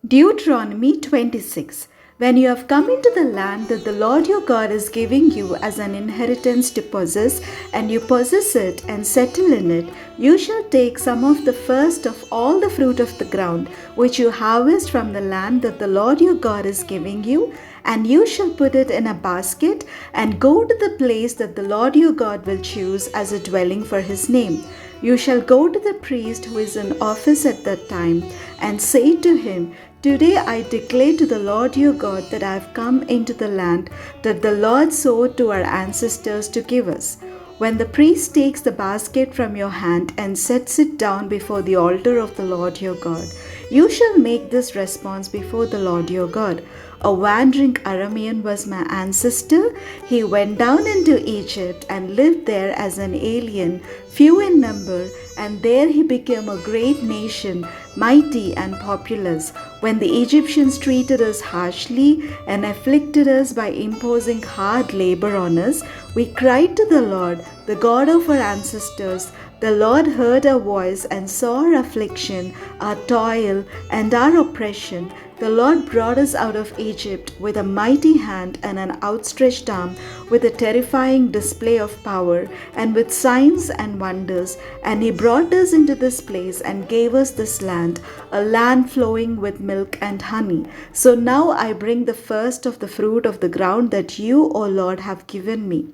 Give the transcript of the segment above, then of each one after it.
Deuteronomy 26. When you have come into the land that the Lord your God is giving you as an inheritance to possess, and you possess it and settle in it, you shall take some of the first of all the fruit of the ground, which you harvest from the land that the Lord your God is giving you, and you shall put it in a basket and go to the place that the Lord your God will choose as a dwelling for his name. You shall go to the priest who is in office at that time and say to him, Today I declare to the Lord your God that I have come into the land that the Lord swore to our ancestors to give us. When the priest takes the basket from your hand and sets it down before the altar of the Lord your God, you shall make this response before the Lord your God. A wandering Aramean was my ancestor. He went down into Egypt and lived there as an alien, few in number, and there he became a great nation, mighty and populous. When the Egyptians treated us harshly and afflicted us by imposing hard labor on us, we cried to the Lord, the God of our ancestors. The Lord heard our voice and saw our affliction, our toil, and our oppression. The Lord brought us out of Egypt with a mighty hand and an outstretched arm, with a terrifying display of power, and with signs and wonders. And he brought us into this place and gave us this land, a land flowing with milk and honey. So now I bring the first of the fruit of the ground that you, O Lord, have given me.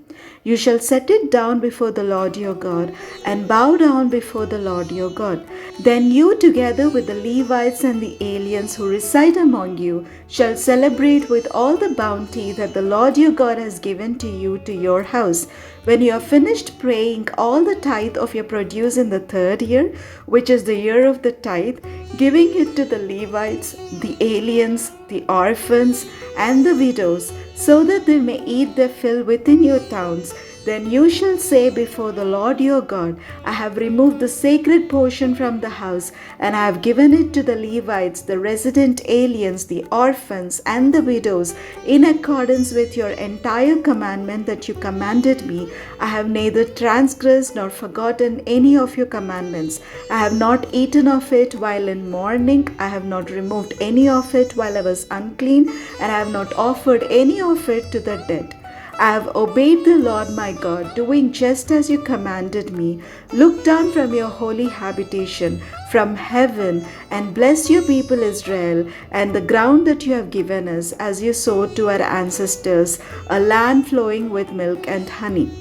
You shall set it down before the Lord your God, and bow down before the Lord your God. Then you, together with the Levites and the aliens who reside among you, shall celebrate with all the bounty that the Lord your God has given to you to your house. When you have finished paying all the tithe of your produce in the third year, which is the year of the tithe, giving it to the Levites, the aliens, the orphans, and the widows, so that they may eat their fill within your towns, then you shall say before the Lord your God, I have removed the sacred portion from the house, and I have given it to the Levites, the resident aliens, the orphans, and the widows, in accordance with your entire commandment that you commanded me. I have neither transgressed nor forgotten any of your commandments. I have not eaten of it while in mourning. I have not removed any of it while I was unclean, and I have not offered any of it to the dead. I have obeyed the Lord my God, doing just as you commanded me. Look down from your holy habitation, from heaven, and bless your people Israel, and the ground that you have given us, as you swore to our ancestors, a land flowing with milk and honey.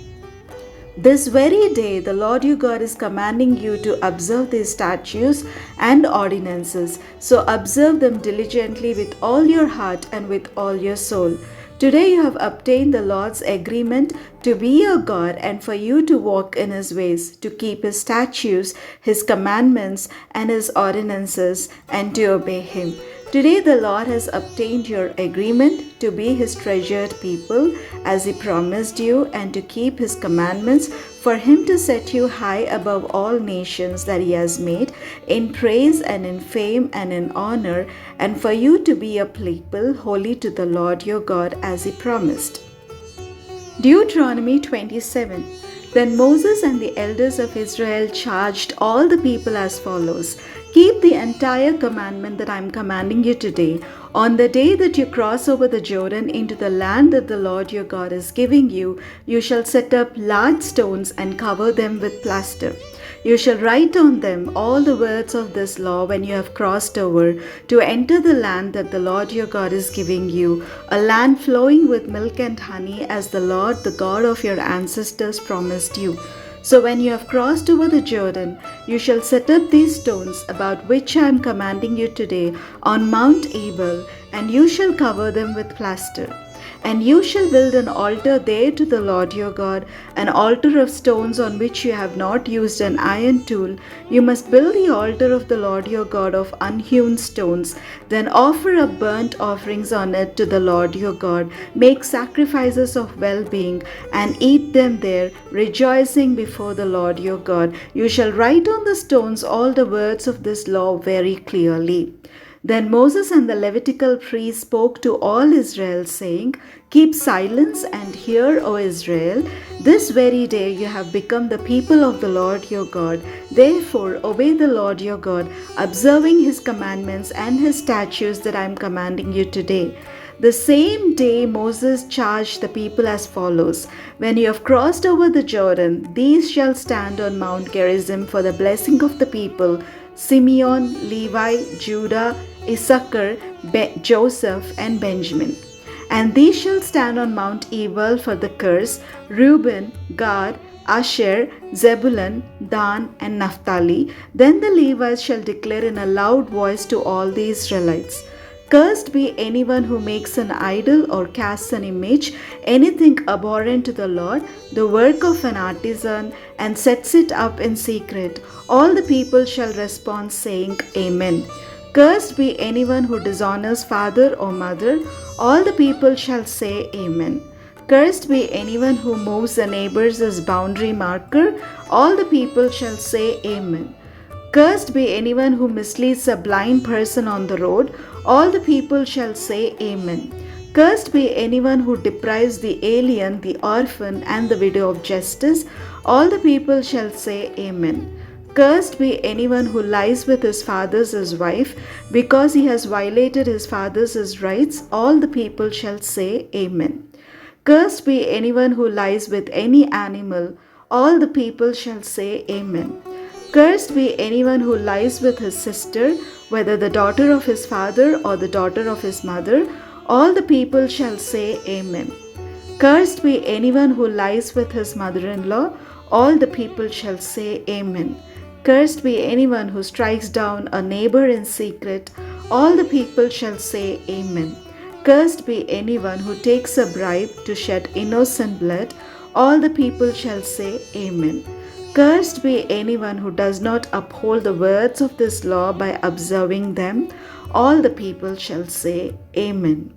This very day, the Lord your God is commanding you to observe these statutes and ordinances. So observe them diligently with all your heart and with all your soul. Today you have obtained the Lord's agreement to be your God, and for you to walk in his ways, to keep his statutes, his commandments, and his ordinances, and to obey him. Today the Lord has obtained your agreement to be his treasured people as he promised you, and to keep his commandments, for him to set you high above all nations that he has made, in praise and in fame and in honor, and for you to be a people holy to the Lord your God as he promised. Deuteronomy 27. Then Moses and the elders of Israel charged all the people as follows: Keep the entire commandment that I am commanding you today. On the day that you cross over the Jordan into the land that the Lord your God is giving you, you shall set up large stones and cover them with plaster. You shall write on them all the words of this law when you have crossed over to enter the land that the Lord your God is giving you, a land flowing with milk and honey, as the Lord, the God of your ancestors, promised you. So when you have crossed over the Jordan, you shall set up these stones about which I am commanding you today on Mount Ebal, and you shall cover them with plaster. And you shall build an altar there to the Lord your God, an altar of stones on which you have not used an iron tool. You must build the altar of the Lord your God of unhewn stones. Then offer up burnt offerings on it to the Lord your God. Make sacrifices of well-being and eat them there, rejoicing before the Lord your God. You shall write on the stones all the words of this law very clearly. Then Moses and the Levitical priests spoke to all Israel, saying, Keep silence and hear, O Israel. This very day you have become the people of the Lord your God. Therefore, obey the Lord your God, observing his commandments and his statutes that I am commanding you today. The same day Moses charged the people as follows: When you have crossed over the Jordan, these shall stand on Mount Gerizim for the blessing of the people: Simeon, Levi, Judah, Issachar, Joseph, and Benjamin. And these shall stand on Mount Ebal for the curse: Reuben, Gad, Asher, Zebulun, Dan, and Naphtali. Then the Levites shall declare in a loud voice to all the Israelites: Cursed be anyone who makes an idol or casts an image, anything abhorrent to the Lord, the work of an artisan, and sets it up in secret. All the people shall respond, saying, Amen. Cursed be anyone who dishonors father or mother. All the people shall say, Amen. Cursed be anyone who moves a neighbor's boundary marker. All the people shall say, Amen. Cursed be anyone who misleads a blind person on the road. All the people shall say, Amen. Cursed be anyone who deprives the alien, the orphan, and the widow of justice. All the people shall say, Amen. Cursed be anyone who lies with his father's wife, because he has violated his father's rights. All the people shall say, Amen. Cursed be anyone who lies with any animal. All the people shall say, Amen. Cursed be anyone who lies with his sister, whether the daughter of his father or the daughter of his mother. All the people shall say, Amen. Cursed be anyone who lies with his mother-in-law. All the people shall say, Amen. Cursed be anyone who strikes down a neighbor in secret. All the people shall say, Amen. Cursed be anyone who takes a bribe to shed innocent blood. All the people shall say, Amen. Cursed be anyone who does not uphold the words of this law by observing them. All the people shall say, Amen.